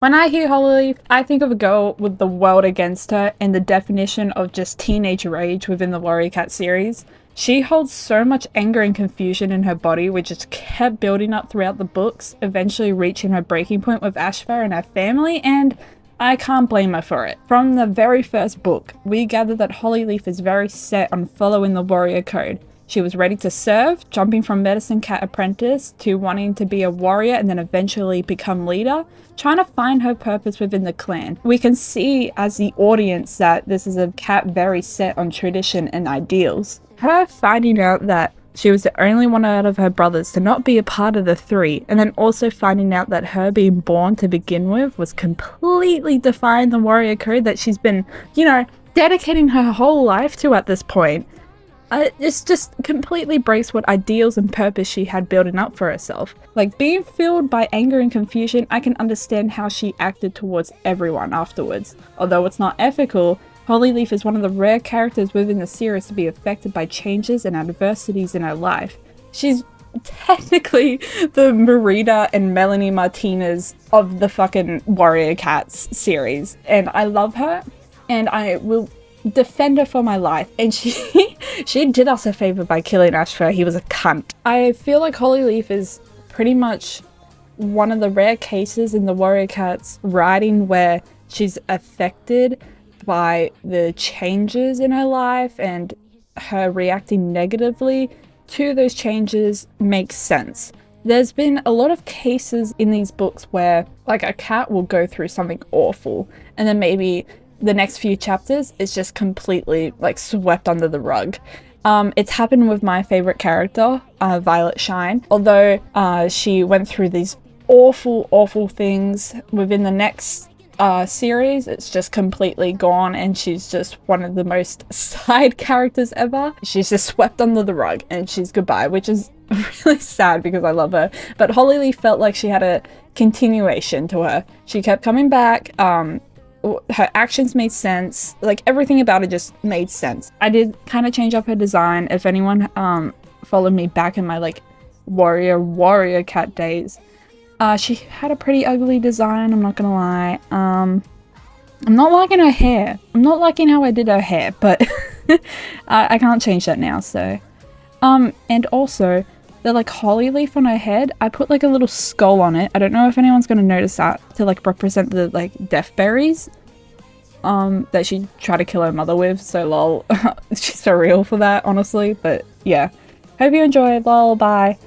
When I hear Hollyleaf, I think of a girl with the world against her and the definition of just teenage rage within the Warrior Cat series. She holds so much anger and confusion in her body, which just kept building up throughout the books, eventually reaching her breaking point with Ashfar and her family, and I can't blame her for it. From the very first book, we gather that Hollyleaf is very set on following the warrior code. She was ready to serve, jumping from medicine cat apprentice to wanting to be a warrior and then eventually become leader, trying to find her purpose within the clan. We can see as the audience that this is a cat very set on tradition and ideals. Her finding out that she was the only one out of her brothers to not be a part of the three, and then also finding out that her being born to begin with was completely defying the warrior code that she's been, dedicating her whole life to at this point. It just completely breaks what ideals and purpose she had building up for herself. Like, being filled by anger and confusion, I can understand how she acted towards everyone afterwards. Although it's not ethical, Hollyleaf is one of the rare characters within the series to be affected by changes and adversities in her life. She's technically the Marita and Melanie Martinez of the fucking Warrior Cats series. And I love her, and I will defend her for my life. And she did us a favor by killing Ashfar. He was a cunt. I feel like Hollyleaf is pretty much one of the rare cases in the Warrior Cats writing where she's affected by the changes in her life, and her reacting negatively to those changes makes sense. There's been a lot of cases in these books where like a cat will go through something awful and then maybe the next few chapters is just completely like swept under the rug. It's happened with my favorite character, Violet Shine. Although she went through these awful things, within the next series it's just completely gone, and she's just one of the most side characters ever. She's just swept under the rug and she's goodbye, which is really sad because I love her. But Hollyleaf felt like she had a continuation to her. She kept coming back. Her actions made sense. Like, everything about it just made sense. I did kind of change up her design. If anyone followed me back in my like warrior cat days, she had a pretty ugly design, I'm not gonna lie. I'm not liking her hair. I'm not liking how I did her hair, but I can't change that now, so. And also, the like Hollyleaf on her head, I put like a little skull on it. I don't know if anyone's gonna notice that, to like represent the like death berries that she tried to kill her mother with, so lol. She's so real for that, honestly. But yeah, hope you enjoyed. Lol, bye.